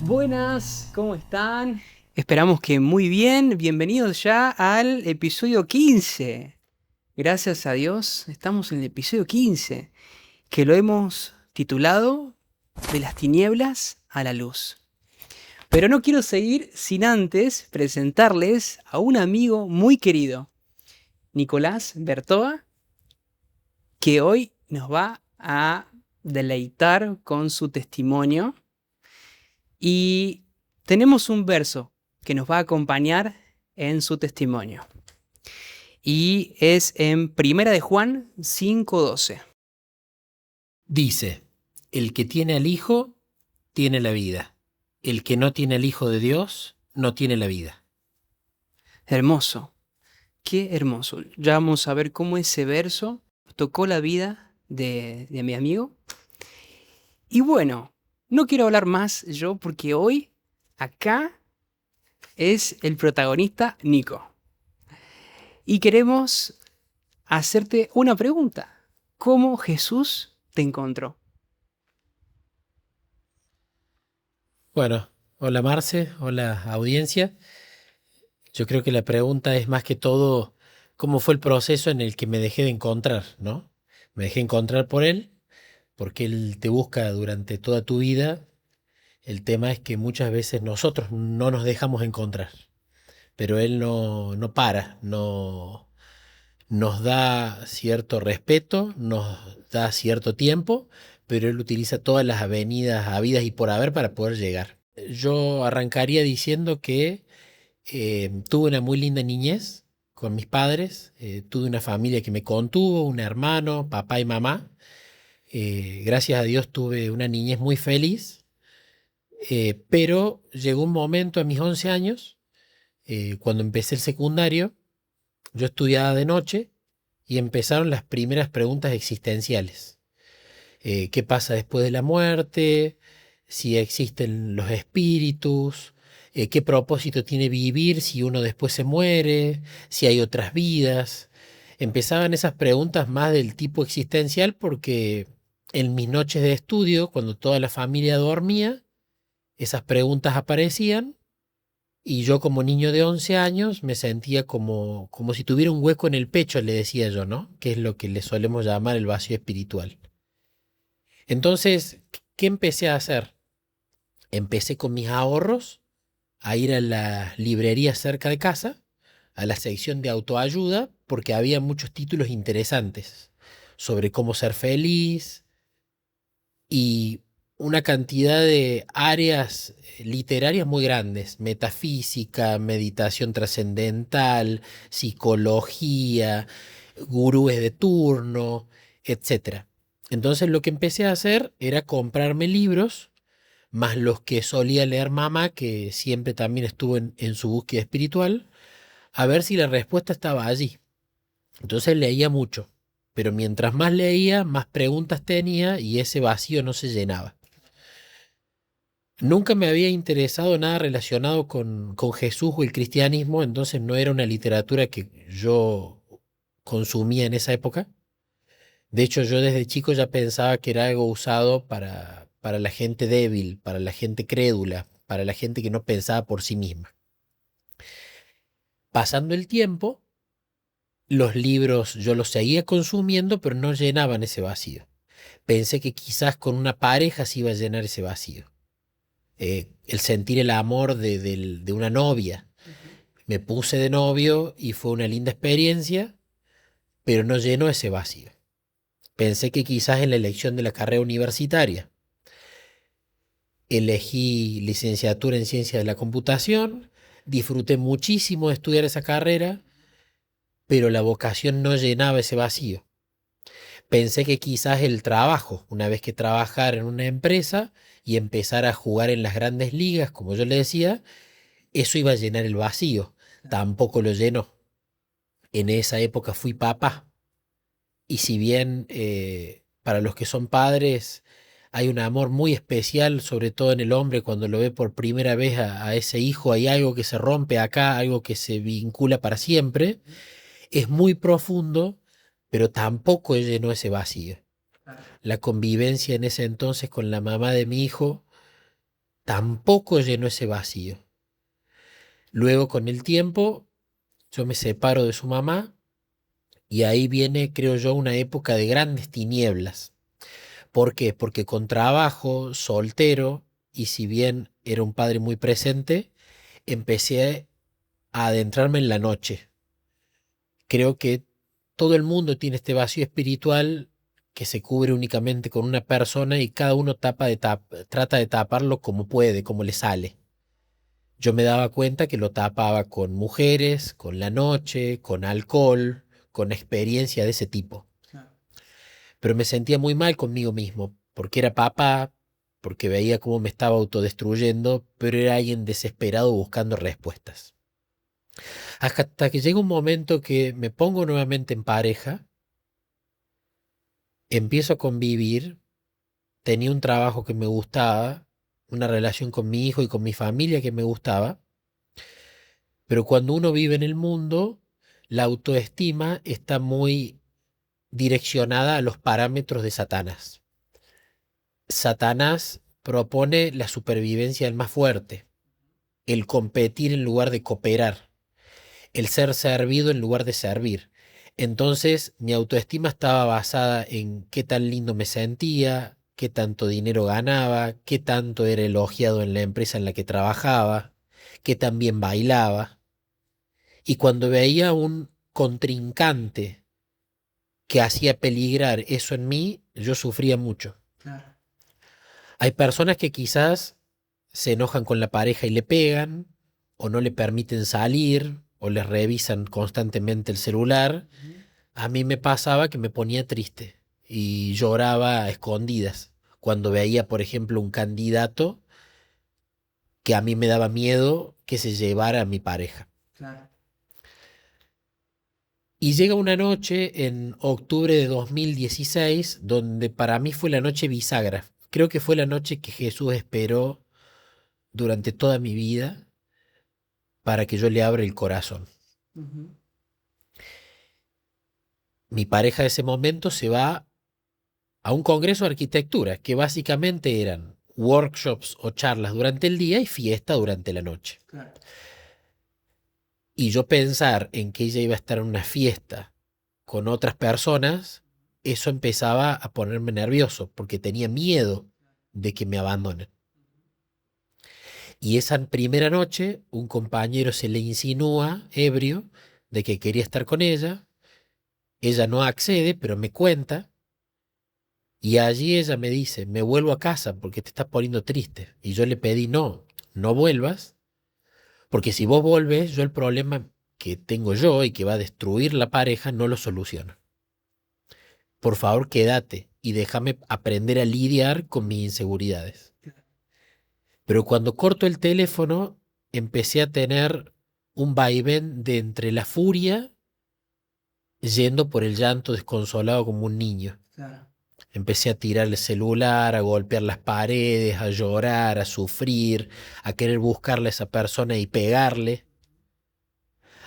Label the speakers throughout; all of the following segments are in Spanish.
Speaker 1: Buenas, ¿cómo están? Esperamos que muy bien. Bienvenidos ya al episodio 15. Gracias a Dios, estamos en el episodio 15, que lo hemos titulado De las tinieblas a la luz. Pero no quiero seguir sin antes presentarles a un amigo muy querido, Nicolás Bertoa, que hoy nos va a deleitar con su testimonio. Y tenemos un verso que nos va a acompañar en su testimonio. Y es en Primera de Juan 5:12.
Speaker 2: Dice, el que tiene al Hijo, tiene la vida. El que no tiene al Hijo de Dios, no tiene la vida.
Speaker 1: Hermoso, qué hermoso. Ya vamos a ver cómo ese verso tocó la vida de mi amigo. Y bueno, no quiero hablar más yo porque hoy acá es el protagonista Nico. Y queremos hacerte una pregunta. ¿Cómo Jesús te encontró?
Speaker 2: Bueno, hola Marce, hola audiencia. Yo creo que la pregunta es más que todo, ¿cómo fue el proceso en el que me dejé de encontrar, ¿no? Me dejé encontrar por él, porque él te busca durante toda tu vida. El tema es que muchas veces nosotros no nos dejamos encontrar, pero él no para, nos da cierto respeto, nos da cierto tiempo, pero él utiliza todas las avenidas habidas y por haber para poder llegar. Yo arrancaría diciendo que tuve una muy linda niñez con mis padres, tuve una familia que me contuvo, un hermano, papá y mamá. Gracias a Dios tuve una niñez muy feliz, pero llegó un momento a mis 11 años, cuando empecé el secundario, yo estudiaba de noche y empezaron las primeras preguntas existenciales. ¿Qué pasa después de la muerte? Si existen los espíritus, qué propósito tiene vivir si uno después se muere, si hay otras vidas. Empezaban esas preguntas más del tipo existencial porque en mis noches de estudio, cuando toda la familia dormía, esas preguntas aparecían y yo como niño de 11 años me sentía como si tuviera un hueco en el pecho, le decía yo, ¿no? Que es lo que le solemos llamar el vacío espiritual. Entonces, ¿qué empecé a hacer? Empecé con mis ahorros a ir a la librería cerca de casa, a la sección de autoayuda, porque había muchos títulos interesantes sobre cómo ser feliz y una cantidad de áreas literarias muy grandes: metafísica, meditación trascendental, psicología, gurúes de turno, etcétera. Entonces lo que empecé a hacer era comprarme libros, más los que solía leer mamá, que siempre también estuvo en su búsqueda espiritual, a ver si la respuesta estaba allí. Entonces leía mucho, pero mientras más leía, más preguntas tenía y ese vacío no se llenaba. Nunca me había interesado nada relacionado con Jesús o el cristianismo, entonces no era una literatura que yo consumía en esa época. De hecho, yo desde chico ya pensaba que era algo usado para la gente débil, para la gente crédula, para la gente que no pensaba por sí misma. Pasando el tiempo, los libros yo los seguía consumiendo, pero no llenaban ese vacío. Pensé que quizás con una pareja se iba a llenar ese vacío. El sentir el amor de una novia. Me puse de novio y fue una linda experiencia, pero no llenó ese vacío. Pensé que quizás en la elección de la carrera universitaria elegí licenciatura en ciencia de la computación, disfruté muchísimo de estudiar esa carrera, pero la vocación no llenaba ese vacío. Pensé que quizás el trabajo, una vez que trabajara en una empresa y empezar a jugar en las grandes ligas, como yo le decía, eso iba a llenar el vacío. Tampoco lo llenó. En esa época fui papá. Y si bien para los que son padres hay un amor muy especial, sobre todo en el hombre cuando lo ve por primera vez a ese hijo, hay algo que se rompe acá, algo que se vincula para siempre, es muy profundo, pero tampoco llenó ese vacío. La convivencia en ese entonces con la mamá de mi hijo tampoco llenó ese vacío. Luego, con el tiempo, yo me separo de su mamá y ahí viene, creo yo, una época de grandes tinieblas. ¿Por qué? Porque con trabajo, soltero, y si bien era un padre muy presente, empecé a adentrarme en la noche. Creo que todo el mundo tiene este vacío espiritual que se cubre únicamente con una persona y cada uno trata de taparlo como puede, como le sale. Yo me daba cuenta que lo tapaba con mujeres, con la noche, con alcohol, con experiencia de ese tipo.
Speaker 1: Claro.
Speaker 2: Pero me sentía muy mal conmigo mismo, porque era papá, porque veía cómo me estaba autodestruyendo, pero era alguien desesperado buscando respuestas. Hasta que llega un momento que me pongo nuevamente en pareja, empiezo a convivir, tenía un trabajo que me gustaba, una relación con mi hijo y con mi familia que me gustaba, pero cuando uno vive en el mundo, la autoestima está muy direccionada a los parámetros de Satanás. Satanás propone la supervivencia del más fuerte, el competir en lugar de cooperar, el ser servido en lugar de servir. Entonces mi autoestima estaba basada en qué tan lindo me sentía, qué tanto dinero ganaba, qué tanto era elogiado en la empresa en la que trabajaba, qué tan bien bailaba. Y cuando veía un contrincante que hacía peligrar eso en mí, yo sufría mucho.
Speaker 1: Claro.
Speaker 2: Hay personas que quizás se enojan con la pareja y le pegan, o no le permiten salir, o les revisan constantemente el celular. A mí me pasaba que me ponía triste y lloraba a escondidas cuando veía, por ejemplo, un candidato que a mí me daba miedo que se llevara a mi pareja.
Speaker 1: Claro.
Speaker 2: Y llega una noche en octubre de 2016 donde para mí fue la noche bisagra. Creo que fue la noche que Jesús esperó durante toda mi vida para que yo le abra el corazón.
Speaker 1: Ujú.
Speaker 2: Mi pareja de ese momento se va a un congreso de arquitectura, que básicamente eran workshops o charlas durante el día y fiesta durante la noche.
Speaker 1: Claro.
Speaker 2: Y yo pensar en que ella iba a estar en una fiesta con otras personas, eso empezaba a ponerme nervioso, porque tenía miedo de que me abandonen. Y esa primera noche, un compañero se le insinúa, ebrio, de que quería estar con ella. Ella no accede, pero me cuenta. Y allí ella me dice, me vuelvo a casa porque te estás poniendo triste. Y yo le pedí, no, no vuelvas, porque si vos volves, yo el problema que tengo yo y que va a destruir la pareja no lo soluciono. Por favor, quédate y déjame aprender a lidiar con mis inseguridades. Pero cuando corto el teléfono, empecé a tener un vaivén de entre la furia yendo por el llanto desconsolado como un niño.
Speaker 1: Claro.
Speaker 2: Empecé a tirar el celular, a golpear las paredes, a llorar, a sufrir, a querer buscarle a esa persona y pegarle,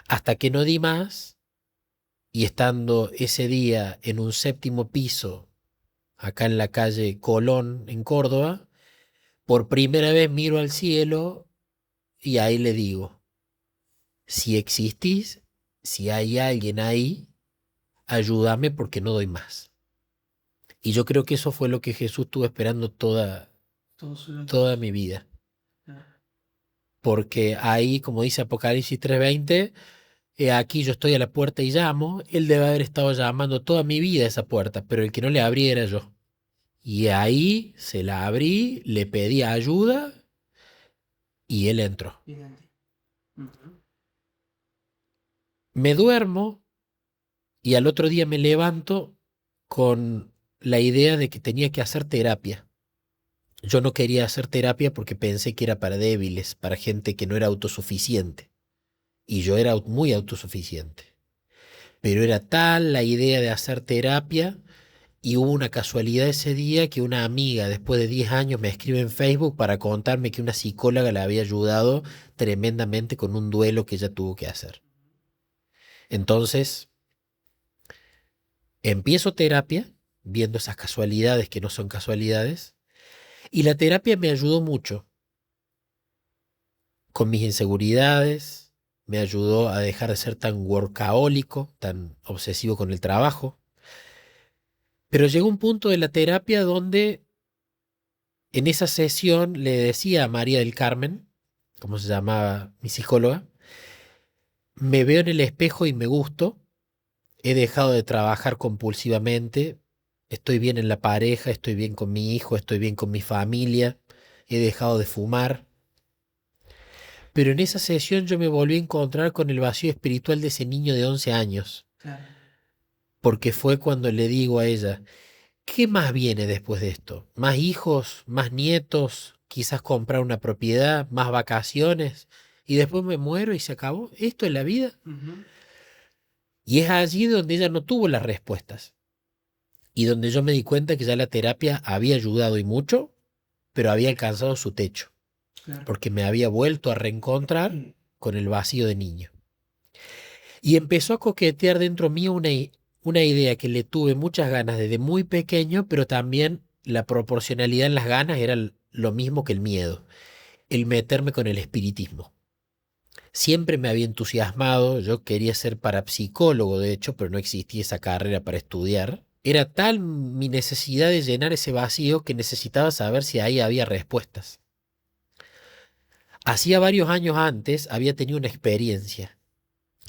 Speaker 2: hasta que no di más y estando ese día en un séptimo piso, acá en la calle Colón, en Córdoba, por primera vez miro al cielo y ahí le digo, si existís, si hay alguien ahí, ayúdame porque no doy más. Y yo creo que eso fue lo que Jesús estuvo esperando
Speaker 1: Todo solo.
Speaker 2: toda mi vida.
Speaker 1: Claro.
Speaker 2: Porque ahí, como dice Apocalipsis 3:20, aquí yo estoy a la puerta y llamo. Él debe haber estado llamando toda mi vida a esa puerta, pero el que no le abría era yo. Y ahí se la abrí, le pedí ayuda y él entró.
Speaker 1: Evidente. Ujú.
Speaker 2: Me duermo y al otro día me levanto con la idea de que tenía que hacer terapia. Yo no quería hacer terapia porque pensé que era para débiles, para gente que no era autosuficiente. Y yo era muy autosuficiente. Pero era tal la idea de hacer terapia y hubo una casualidad ese día que una amiga después de 10 años me escribe en Facebook para contarme que una psicóloga la había ayudado tremendamente con un duelo que ella tuvo que hacer. Entonces, empiezo terapia, viendo esas casualidades que no son casualidades, y la terapia me ayudó mucho, con mis inseguridades, me ayudó a dejar de ser tan workahólico, tan obsesivo con el trabajo. Pero llegó un punto de la terapia donde en esa sesión le decía a María del Carmen, como se llamaba mi psicóloga, me veo en el espejo y me gusto, he dejado de trabajar compulsivamente, estoy bien en la pareja, estoy bien con mi hijo, estoy bien con mi familia, he dejado de fumar. Pero en esa sesión yo me volví a encontrar con el vacío espiritual de ese niño de 11 años,
Speaker 1: Claro.
Speaker 2: porque fue cuando le digo a ella, ¿qué más viene después de esto? ¿Más hijos? ¿Más nietos? Quizás comprar una propiedad, más vacaciones, y después me muero y se acabó. ¿Esto es la vida?
Speaker 1: Ujú.
Speaker 2: Y es allí donde ella no tuvo las respuestas y donde yo me di cuenta que ya la terapia había ayudado y mucho, pero había alcanzado su techo,
Speaker 1: Claro.
Speaker 2: porque me había vuelto a reencontrar con el vacío de niño. Y empezó a coquetear dentro mío una idea que le tuve muchas ganas desde muy pequeño, pero también la proporcionalidad en las ganas era lo mismo que el miedo, el meterme con el espiritismo. Siempre me había entusiasmado, yo quería ser parapsicólogo, de hecho, pero no existía esa carrera para estudiar. Era tal mi necesidad de llenar ese vacío que necesitaba saber si ahí había respuestas. Hacía varios años antes había tenido una experiencia.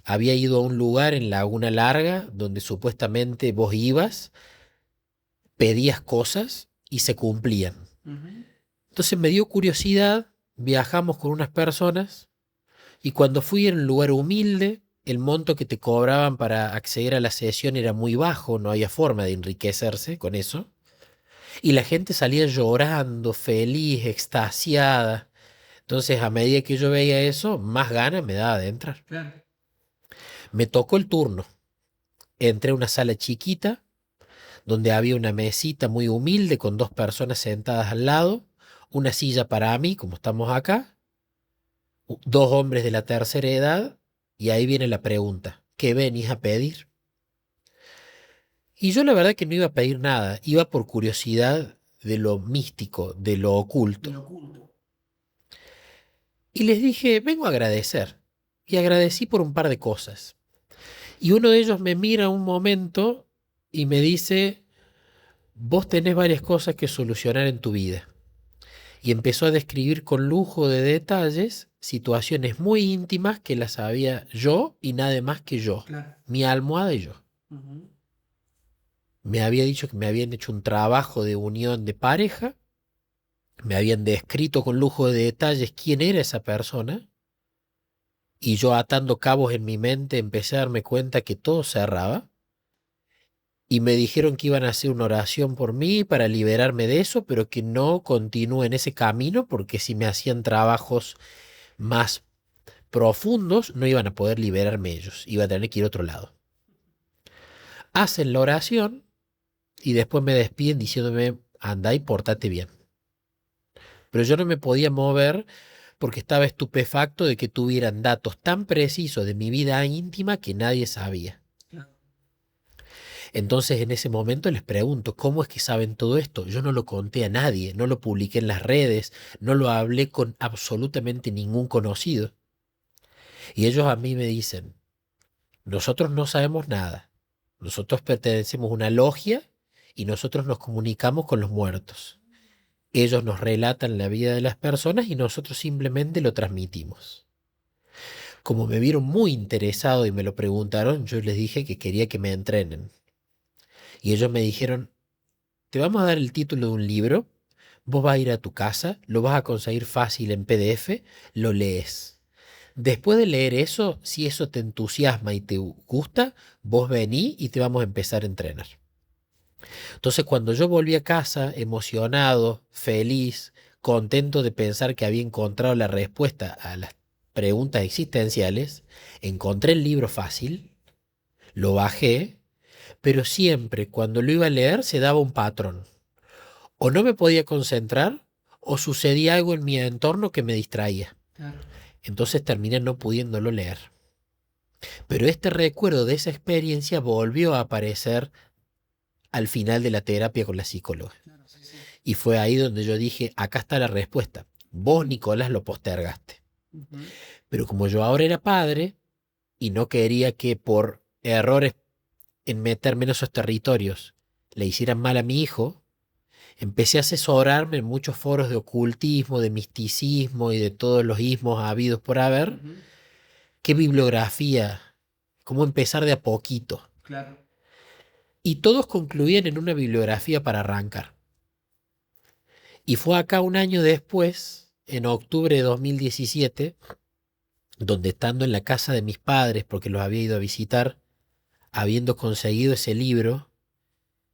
Speaker 2: Había ido a un lugar en Laguna Larga donde supuestamente vos ibas, pedías cosas y se cumplían.
Speaker 1: Ujú.
Speaker 2: Entonces me dio curiosidad, viajamos con unas personas y cuando fui en un lugar humilde, el monto que te cobraban para acceder a la sesión era muy bajo, no había forma de enriquecerse con eso. Y la gente salía llorando, feliz, extasiada. Entonces, a medida que yo veía eso, más ganas me daba de entrar.
Speaker 1: Claro.
Speaker 2: Me tocó el turno. Entré a una sala chiquita, donde había una mesita muy humilde con dos personas sentadas al lado, una silla para mí, como estamos acá, dos hombres de la tercera edad, y ahí viene la pregunta, ¿qué venís a pedir? Y yo la verdad que no iba a pedir nada, iba por curiosidad de lo místico, de lo oculto.
Speaker 1: Lo oculto.
Speaker 2: Y les dije, vengo a agradecer. Y agradecí por un par de cosas. Y uno de ellos me mira un momento y me dice, vos tenés varias cosas que solucionar en tu vida. Y empezó a describir con lujo de detalles situaciones muy íntimas que las sabía yo y nadie más que yo,
Speaker 1: Claro.
Speaker 2: mi almohada y yo.
Speaker 1: Ujú.
Speaker 2: Me había dicho que me habían hecho un trabajo de unión de pareja, me habían descrito con lujo de detalles quién era esa persona, y yo atando cabos en mi mente empecé a darme cuenta que todo cerraba, y me dijeron que iban a hacer una oración por mí para liberarme de eso, pero que no continúe en ese camino, porque si me hacían trabajos más profundos, no iban a poder liberarme ellos, iba a tener que ir a otro lado. Hacen la oración y después me despiden diciéndome, anda y pórtate bien. Pero yo no me podía mover porque estaba estupefacto de que tuvieran datos tan precisos de mi vida íntima que nadie sabía.
Speaker 1: Claro.
Speaker 2: Entonces en ese momento les pregunto, ¿cómo es que saben todo esto? Yo no lo conté a nadie, no lo publiqué en las redes, no lo hablé con absolutamente ningún conocido. Y ellos a mí me dicen, nosotros no sabemos nada, nosotros pertenecemos a una logia y nosotros nos comunicamos con los muertos. Ellos nos relatan la vida de las personas y nosotros simplemente lo transmitimos. Como me vieron muy interesado y me lo preguntaron, yo les dije que quería que me entrenen. Y ellos me dijeron, te vamos a dar el título de un libro, vos vas a ir a tu casa, lo vas a conseguir fácil en PDF, lo lees. Después de leer eso, si eso te entusiasma y te gusta, vos vení y te vamos a empezar a entrenar. Entonces, cuando yo volví a casa, emocionado, feliz, contento de pensar que había encontrado la respuesta a las preguntas existenciales, encontré el libro fácil, lo bajé, pero siempre cuando lo iba a leer se daba un patrón. O no me podía concentrar, o sucedía algo en mi entorno que me distraía.
Speaker 1: Claro.
Speaker 2: Entonces terminé no pudiéndolo leer. Pero este recuerdo de esa experiencia volvió a aparecer al final de la terapia con la psicóloga.
Speaker 1: Claro, sí, sí.
Speaker 2: Y fue ahí donde yo dije, acá está la respuesta. Vos, Nicolás, lo postergaste.
Speaker 1: Ujú.
Speaker 2: Pero como yo ahora era padre y no quería que por errores en meterme en esos territorios le hicieran mal a mi hijo, empecé a asesorarme en muchos foros de ocultismo, de misticismo y de todos los ismos habidos por haber.
Speaker 1: Ujú.
Speaker 2: ¿Qué bibliografía? ¿Cómo empezar de a poquito?
Speaker 1: Claro.
Speaker 2: Y todos concluían en una bibliografía para arrancar. Y fue acá un año después, en octubre de 2017, donde estando en la casa de mis padres, porque los había ido a visitar, habiendo conseguido ese libro,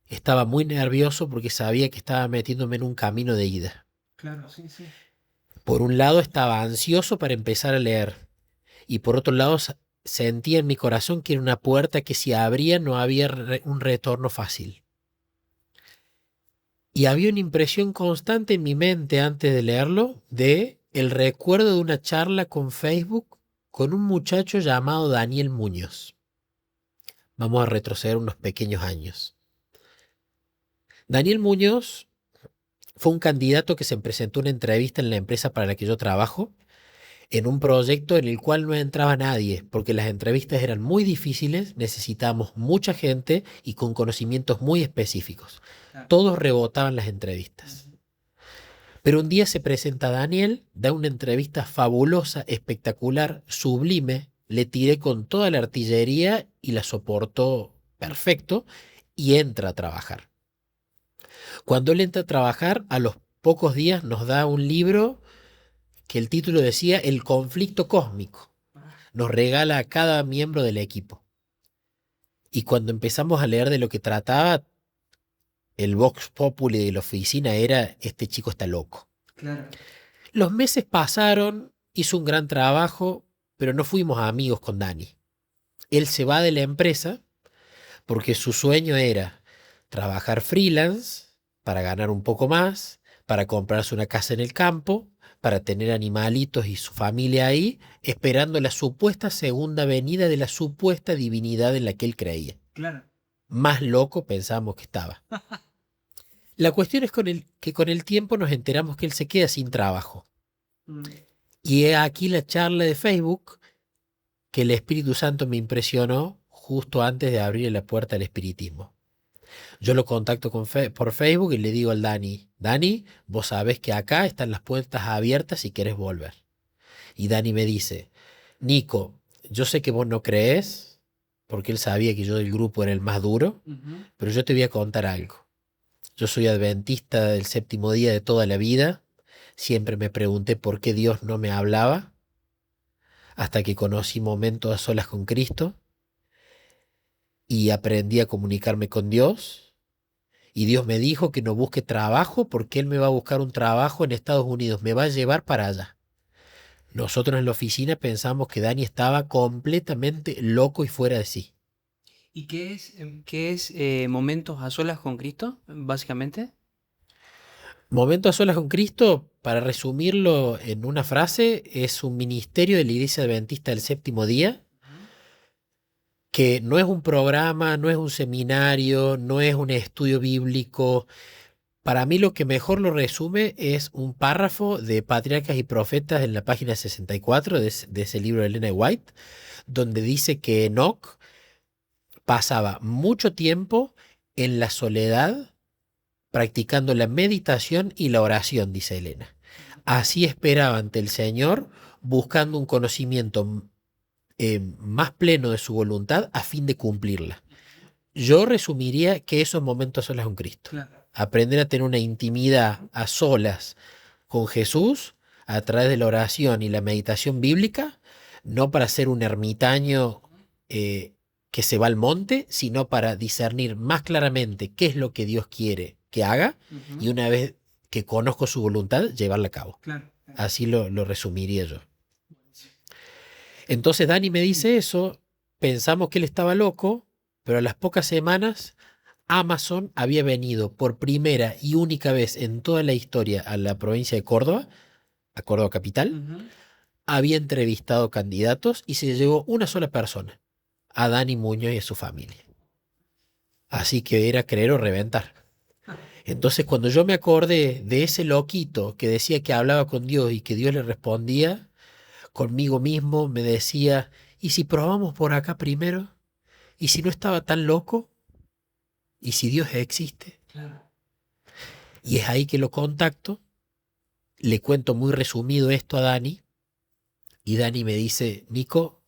Speaker 2: estaba muy nervioso porque sabía que estaba metiéndome en un camino de ida.
Speaker 1: Claro, sí, sí.
Speaker 2: Por un lado estaba ansioso para empezar a leer y por otro lado sentía en mi corazón que era una puerta que si abría no había un retorno fácil. Y había una impresión constante en mi mente antes de leerlo de el recuerdo de una charla con Facebook con un muchacho llamado Daniel Muñoz. Vamos a retroceder unos pequeños años. Daniel Muñoz fue un candidato que se presentó a una entrevista en la empresa para la que yo trabajo, en un proyecto en el cual no entraba nadie, porque las entrevistas eran muy difíciles, necesitábamos mucha gente y con conocimientos muy específicos.
Speaker 1: Claro.
Speaker 2: Todos rebotaban las entrevistas.
Speaker 1: Ujú.
Speaker 2: Pero un día se presenta Daniel, da una entrevista fabulosa, espectacular, sublime, le tiré con toda la artillería y la soportó perfecto y entra a trabajar. Cuando él entra a trabajar, a los pocos días nos da un libro que el título decía El conflicto cósmico. Nos regala a cada miembro del equipo. Y cuando empezamos a leer de lo que trataba, el vox populi de la oficina era, este chico está loco.
Speaker 1: Claro.
Speaker 2: Los meses pasaron, hizo un gran trabajo, pero no fuimos amigos con Dani. Él se va de la empresa porque su sueño era trabajar freelance para ganar un poco más, para comprarse una casa en el campo, para tener animalitos y su familia ahí, esperando la supuesta segunda venida de la supuesta divinidad en la que él creía.
Speaker 1: Claro.
Speaker 2: Más loco pensábamos que estaba. La cuestión es que con el tiempo nos enteramos que él se queda sin trabajo.
Speaker 1: Mm.
Speaker 2: Y he aquí la charla de Facebook que el Espíritu Santo me impresionó justo antes de abrir la puerta al espiritismo. Yo lo contacto por Facebook y le digo al Dani, vos sabés que acá están las puertas abiertas si querés volver. Y Dani me dice, Nico, yo sé que vos no crees, porque él sabía que yo del grupo era el más duro,
Speaker 1: Ujú.
Speaker 2: pero yo te voy a contar algo. Yo soy adventista del séptimo día de toda la vida. Siempre me pregunté por qué Dios no me hablaba, hasta que conocí momentos a solas con Cristo y aprendí a comunicarme con Dios. Y Dios me dijo que no busque trabajo porque Él me va a buscar un trabajo en Estados Unidos, me va a llevar para allá. Nosotros en la oficina pensamos que Dani estaba completamente loco y fuera de sí.
Speaker 1: ¿Y qué es momentos a solas con Cristo, básicamente?
Speaker 2: Momento a solas con Cristo, para resumirlo en una frase, es un ministerio de la Iglesia Adventista del Séptimo Día,
Speaker 1: Ujú.
Speaker 2: que no es un programa, no es un seminario, no es un estudio bíblico. Para mí lo que mejor lo resume es un párrafo de Patriarcas y Profetas en la página 64 de ese libro de Elena White, donde dice que Enoch pasaba mucho tiempo en la soledad practicando la meditación y la oración, dice Elena. Así esperaba ante el Señor, buscando un conocimiento más pleno de su voluntad a fin de cumplirla. Yo resumiría que esos momentos son con Cristo.
Speaker 1: Claro.
Speaker 2: Aprender a tener una intimidad a solas con Jesús a través de la oración y la meditación bíblica, no para ser un ermitaño que se va al monte, sino para discernir más claramente qué es lo que Dios quiere que haga
Speaker 1: Ujú.
Speaker 2: y una vez que conozco su voluntad, llevarla a cabo.
Speaker 1: Claro. Claro.
Speaker 2: Así lo resumiría yo. Entonces Dani me dice eso, pensamos que él estaba loco, pero a las pocas semanas Amazon había venido por primera y única vez en toda la historia a la provincia de Córdoba, a Córdoba capital,
Speaker 1: Ujú.
Speaker 2: había entrevistado candidatos y se llevó una sola persona, a Dani Muñoz y a su familia. Así que era creer o reventar. Entonces cuando yo me acordé de ese loquito que decía que hablaba con Dios y que Dios le respondía, conmigo mismo me decía, ¿y si probamos por acá primero? ¿Y si no estaba tan loco? ¿Y si Dios existe?
Speaker 1: Claro.
Speaker 2: Y es ahí que lo contacto, le cuento muy resumido esto a Dani, y Dani me dice, Nico,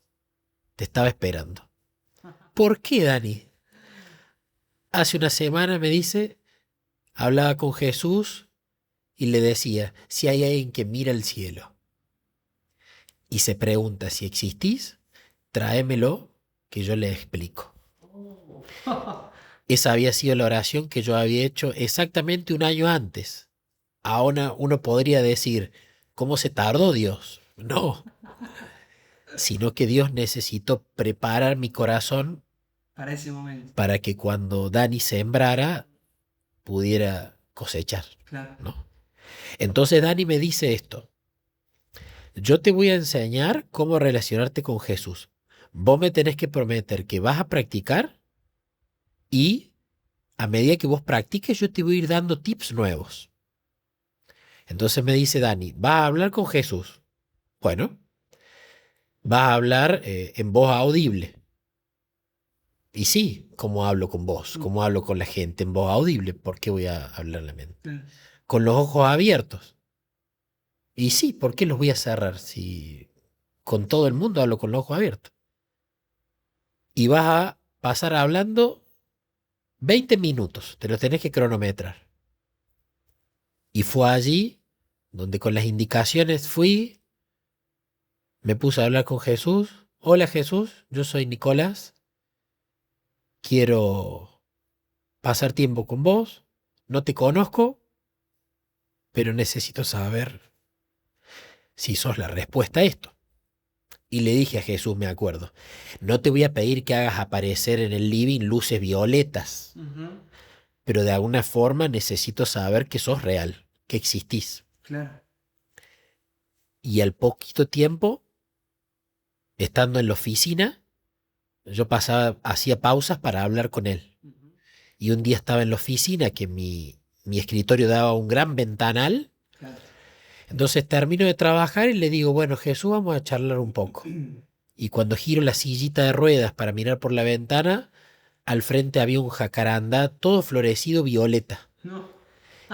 Speaker 2: te estaba esperando. ¿Por qué, Dani? Hace una semana me dice, hablaba con Jesús y le decía, si hay alguien que mira al cielo y se pregunta si existís, tráemelo que yo le explico. Esa había sido la oración que yo había hecho exactamente un año antes. Ahora uno podría decir, ¿cómo se tardó Dios? No, sino que Dios necesitó preparar mi corazón
Speaker 1: Para ese momento.
Speaker 2: para que cuando Dani sembrara pudiera cosechar,
Speaker 1: Claro.
Speaker 2: ¿no? Entonces Dani me dice esto, yo te voy a enseñar cómo relacionarte con Jesús. Vos me tenés que prometer que vas a practicar y a medida que vos practiques yo te voy a ir dando tips nuevos. Entonces me dice Dani, vas a hablar con Jesús. Bueno, vas a hablar en voz audible. Y sí, ¿cómo hablo con vos? ¿Cómo hablo con la gente en voz audible? ¿Por qué voy a hablar la mente? Con los ojos abiertos. Y sí, ¿por qué los voy a cerrar si con todo el mundo hablo con los ojos abiertos? Y vas a pasar hablando 20 minutos, te los tenés que cronometrar. Y fue allí donde con las indicaciones fui, me puse a hablar con Jesús. Hola Jesús, yo soy Nicolás, quiero pasar tiempo con vos, no te conozco, pero necesito saber si sos la respuesta a esto. Y le dije a Jesús, me acuerdo, no te voy a pedir que hagas aparecer en el living luces violetas, pero de alguna forma necesito saber que sos real, que existís.
Speaker 1: Claro.
Speaker 2: Y al poquito tiempo, estando en la oficina, yo hacía pausas para hablar con él. Y un día estaba en la oficina que mi escritorio daba un gran ventanal.
Speaker 1: Claro.
Speaker 2: Entonces termino de trabajar y le digo, bueno, Jesús, vamos a charlar un poco. Y cuando giro la sillita de ruedas para mirar por la ventana, al frente había un jacarandá todo florecido violeta.
Speaker 1: No.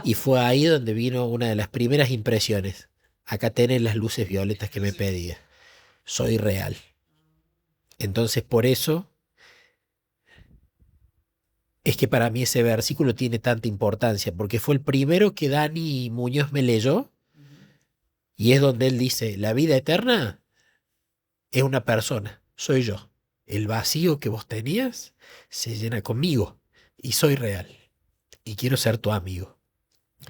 Speaker 2: Y fue ahí donde vino una de las primeras impresiones. Acá tenés las luces violetas que me pedía. Soy real. Entonces por eso es que para mí ese versículo tiene tanta importancia, porque fue el primero que Dani Muñoz me leyó, y es donde él dice, la vida eterna es una persona, soy yo. El vacío que vos tenías se llena conmigo, y soy real, y quiero ser tu amigo.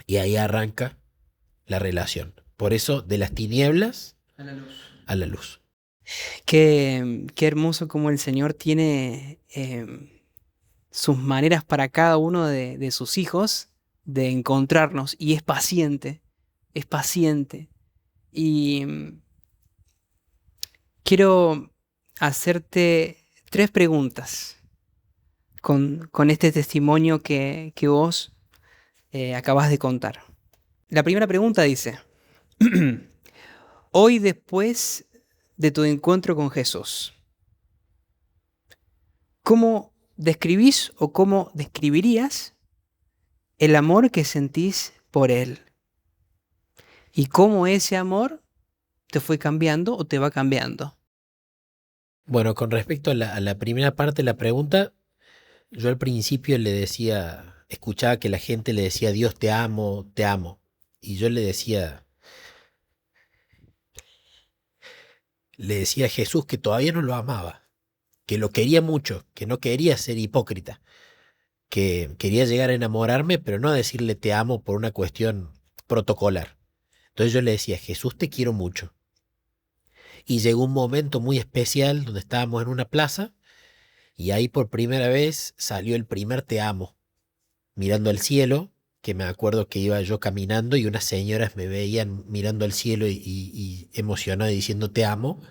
Speaker 2: Y ahí arranca la relación. Por eso, de las tinieblas
Speaker 1: A la luz.
Speaker 2: a la luz.
Speaker 1: Qué hermoso como el Señor tiene sus maneras para cada uno de sus hijos de encontrarnos, y es paciente, es paciente. Y quiero hacerte 3 preguntas con este testimonio que vos acabas de contar. La primera pregunta dice, hoy después de tu encuentro con Jesús, ¿cómo describís o cómo describirías el amor que sentís por Él? ¿Y cómo ese amor te fue cambiando o te va cambiando?
Speaker 2: Bueno, con respecto a la primera parte de la pregunta, yo al principio le decía, escuchaba que la gente le decía, Dios te amo, te amo. Y yo le decía a Jesús que todavía no lo amaba, que lo quería mucho, que no quería ser hipócrita, que quería llegar a enamorarme, pero no a decirle te amo por una cuestión protocolar. Entonces yo le decía, Jesús, te quiero mucho. Y llegó un momento muy especial donde estábamos en una plaza y ahí por primera vez salió el primer te amo, mirando al cielo, que me acuerdo que iba yo caminando y unas señoras me veían mirando al cielo y emocionado y diciendo te amo,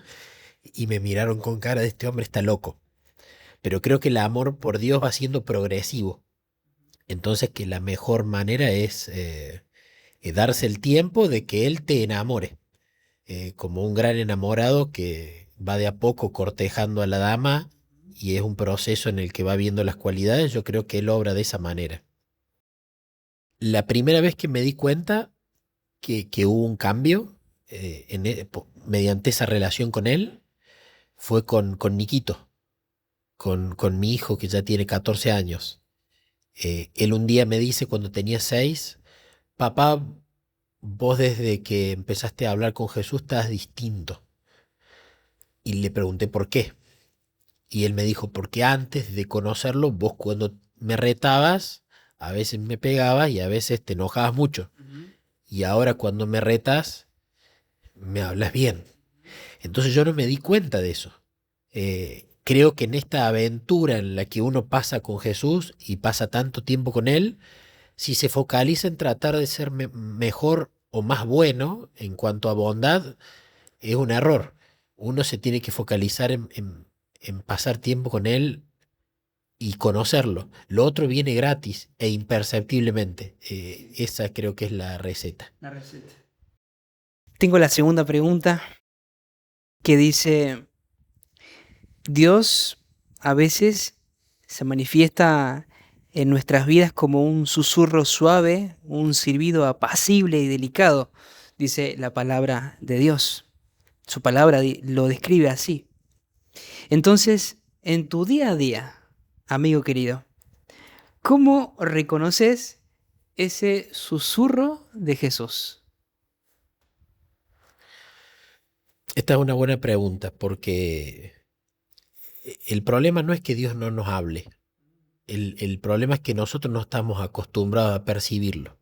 Speaker 2: y me miraron con cara de este hombre está loco. Pero creo que el amor por Dios va siendo progresivo. Entonces que la mejor manera es darse el tiempo de que Él te enamore. como un gran enamorado que va de a poco cortejando a la dama y es un proceso en el que va viendo las cualidades. Yo creo que él obra de esa manera. La primera vez que me di cuenta que hubo un cambio mediante esa relación con él fue con Niquito, con mi hijo que ya tiene 14 años. Él un día me dice cuando tenía 6: papá, vos desde que empezaste a hablar con Jesús estás distinto. Y le pregunté por qué. Y él me dijo, porque antes de conocerlo, vos cuando me retabas, a veces me pegabas y a veces te enojabas mucho. Y ahora cuando me retas, me hablas bien. Entonces yo no me di cuenta de eso. Creo que en esta aventura en la que uno pasa con Jesús y pasa tanto tiempo con Él, si se focaliza en tratar de ser mejor o más bueno en cuanto a bondad, es un error. Uno se tiene que focalizar en pasar tiempo con Él y conocerlo. Lo otro viene gratis e imperceptiblemente. Esa creo que es la receta.
Speaker 1: La receta. Tengo la segunda pregunta que dice, Dios a veces se manifiesta en nuestras vidas como un susurro suave, un silbido apacible y delicado, dice la palabra de Dios. Su palabra lo describe así. Entonces, en tu día a día, amigo querido, ¿cómo reconoces ese susurro de Jesús?
Speaker 2: Esta es una buena pregunta porque el problema no es que Dios no nos hable. El problema es que nosotros no estamos acostumbrados a percibirlo.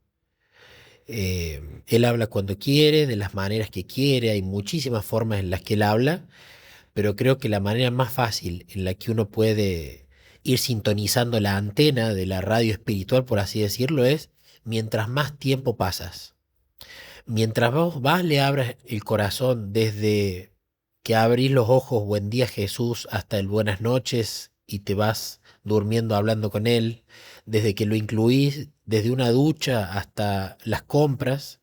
Speaker 2: Él habla cuando quiere, de las maneras que quiere, hay muchísimas formas en las que él habla, pero creo que la manera más fácil en la que uno puede ir sintonizando la antena de la radio espiritual, por así decirlo, es mientras más tiempo pasas. Mientras vos vas, le abras el corazón desde que abrís los ojos, buen día Jesús, hasta el buenas noches y te vas durmiendo hablando con él, desde que lo incluís, desde una ducha hasta las compras,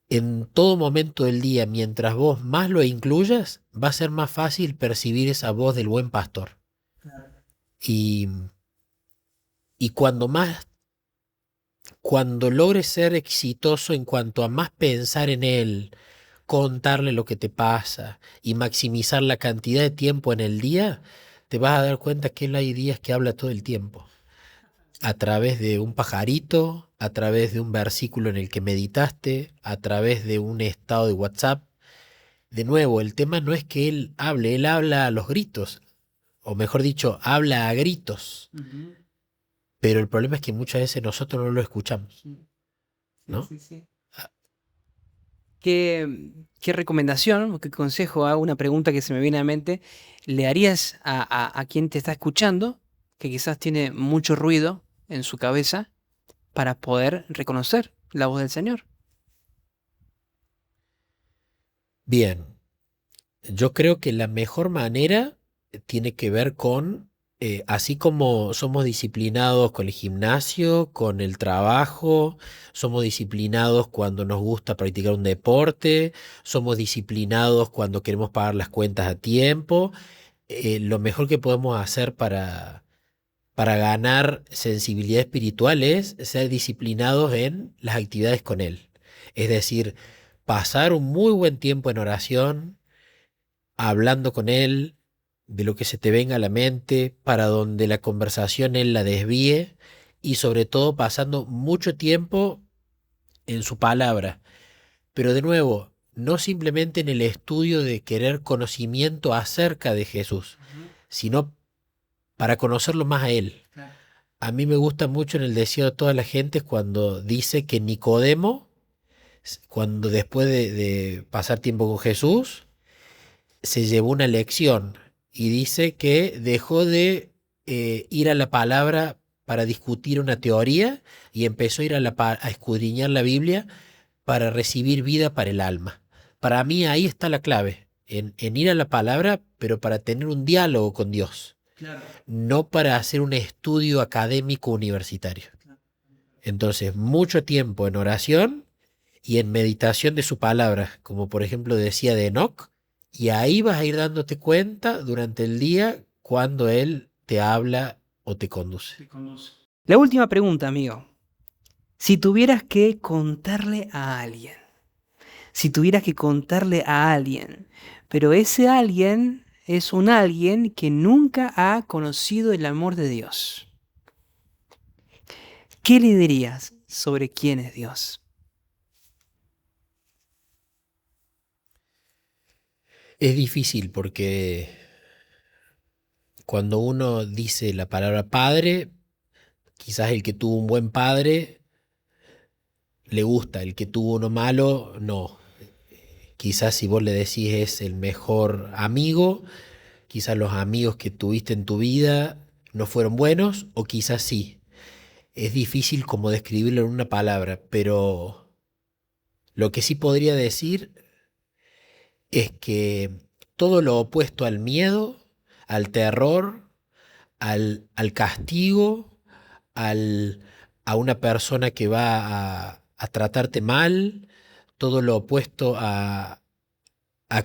Speaker 2: en todo momento del día, mientras vos más lo incluyas, va a ser más fácil percibir esa voz del buen pastor. Y, y cuando logres ser exitoso en cuanto a más pensar en él, contarle lo que te pasa y maximizar la cantidad de tiempo en el día, te vas a dar cuenta que él hay días que habla todo el tiempo. A través de un pajarito, a través de un versículo en el que meditaste, a través de un estado de WhatsApp. De nuevo, el tema no es que él habla a los gritos, o mejor dicho, habla a gritos. Pero el problema es que muchas veces nosotros no lo escuchamos, ¿no?
Speaker 1: Sí. ¿Qué recomendación o qué consejo, una pregunta que se me viene a la mente, le harías a quien te está escuchando, que quizás tiene mucho ruido en su cabeza, para poder reconocer la voz del Señor?
Speaker 2: Bien, yo creo que la mejor manera tiene que ver con, así como somos disciplinados con el gimnasio, con el trabajo, somos disciplinados cuando nos gusta practicar un deporte, somos disciplinados cuando queremos pagar las cuentas a tiempo. Lo mejor que podemos hacer para ganar sensibilidad espiritual es ser disciplinados en las actividades con Él. Es decir, pasar un muy buen tiempo en oración, hablando con Él de lo que se te venga a la mente, para donde la conversación Él la desvíe y sobre todo pasando mucho tiempo en su palabra. Pero de nuevo, no simplemente en el estudio de querer conocimiento acerca de Jesús, sino para conocerlo más a Él. A mí me gusta mucho en el deseo de toda la gente cuando dice que Nicodemo, cuando después de pasar tiempo con Jesús, se llevó una lección y dice que dejó de ir a la palabra para discutir una teoría y empezó a ir a escudriñar la Biblia para recibir vida para el alma. Para mí ahí está la clave, en ir a la palabra, pero para tener un diálogo con Dios. Claro. No para hacer un estudio académico universitario. Entonces, mucho tiempo en oración y en meditación de su palabra, como por ejemplo decía de Enoc, y ahí vas a ir dándote cuenta durante el día cuando Él te habla o te conduce.
Speaker 1: La última pregunta, amigo. Si tuvieras que contarle a alguien, si tuvieras que contarle a alguien, pero ese alguien es un alguien que nunca ha conocido el amor de Dios, ¿qué le dirías sobre quién es Dios?
Speaker 2: Es difícil porque cuando uno dice la palabra padre, quizás el que tuvo un buen padre le gusta, el que tuvo uno malo, no. Quizás si vos le decís es el mejor amigo, quizás los amigos que tuviste en tu vida no fueron buenos, o quizás sí. Es difícil como describirlo en una palabra, pero lo que sí podría decir es que todo lo opuesto al miedo, al terror, al castigo, al, a una persona que va a tratarte mal, todo lo opuesto a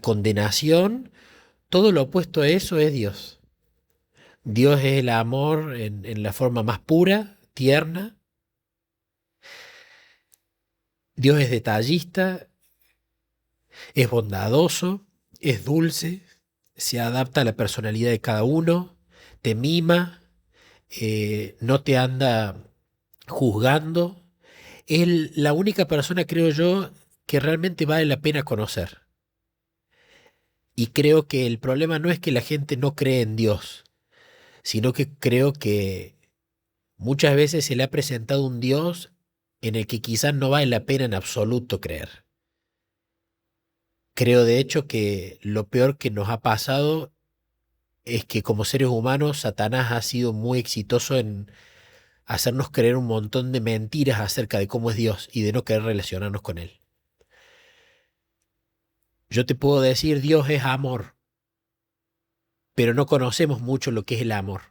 Speaker 2: condenación, todo lo opuesto a eso es Dios. Dios es el amor en la forma más pura, tierna. Dios es detallista, es bondadoso, es dulce, se adapta a la personalidad de cada uno, te mima, no te anda juzgando. Es la única persona, creo yo, que realmente vale la pena conocer. Y creo que el problema no es que la gente no cree en Dios, sino que creo que muchas veces se le ha presentado un Dios en el que quizás no vale la pena en absoluto creer. Creo de hecho que lo peor que nos ha pasado es que como seres humanos Satanás ha sido muy exitoso en hacernos creer un montón de mentiras acerca de cómo es Dios y de no querer relacionarnos con Él. Yo te puedo decir Dios es amor, pero no conocemos mucho lo que es el amor.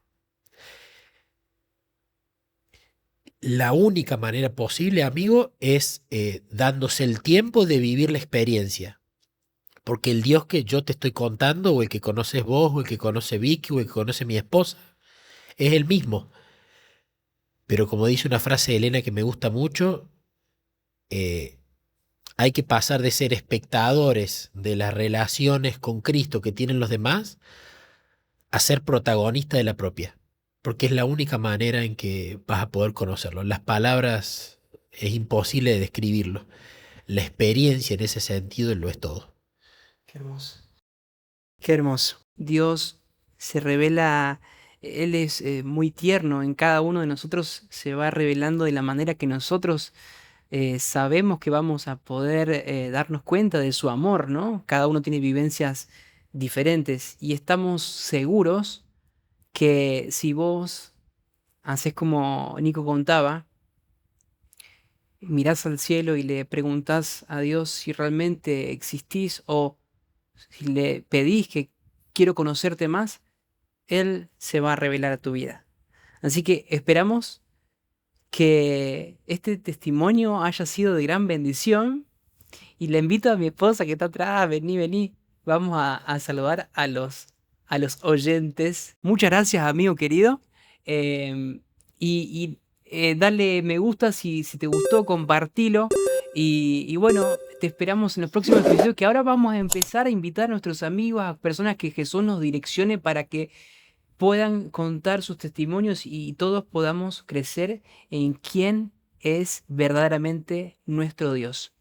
Speaker 2: La única manera posible, amigo, es dándose el tiempo de vivir la experiencia. Porque el Dios que yo te estoy contando, o el que conoces vos, o el que conoce Vicky, o el que conoce mi esposa, es el mismo. Pero como dice una frase de Elena que me gusta mucho, eh, hay que pasar de ser espectadores de las relaciones con Cristo que tienen los demás a ser protagonista de la propia. Porque es la única manera en que vas a poder conocerlo. Las palabras es imposible de describirlo. La experiencia en ese sentido lo es todo.
Speaker 1: Qué hermoso. Qué hermoso. Dios se revela, Él es muy tierno, en cada uno de nosotros se va revelando de la manera que nosotros sabemos que vamos a poder darnos cuenta de su amor, ¿no? Cada uno tiene vivencias diferentes y estamos seguros que si vos haces como Nico contaba, mirás al cielo y le preguntás a Dios si realmente existís o si le pedís que quiero conocerte más, Él se va a revelar a tu vida. Así que esperamos que este testimonio haya sido de gran bendición y le invito a mi esposa que está atrás, vení, vení, vamos a saludar a los oyentes. Muchas gracias, amigo querido. Dale me gusta si te gustó, compartilo. Y bueno, te esperamos en los próximos episodios, que ahora vamos a empezar a invitar a nuestros amigos, a personas que Jesús nos direccione para que puedan contar sus testimonios y todos podamos crecer en quién es verdaderamente nuestro Dios.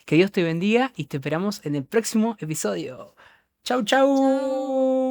Speaker 1: Que Dios te bendiga y te esperamos en el próximo episodio. Chau, chau.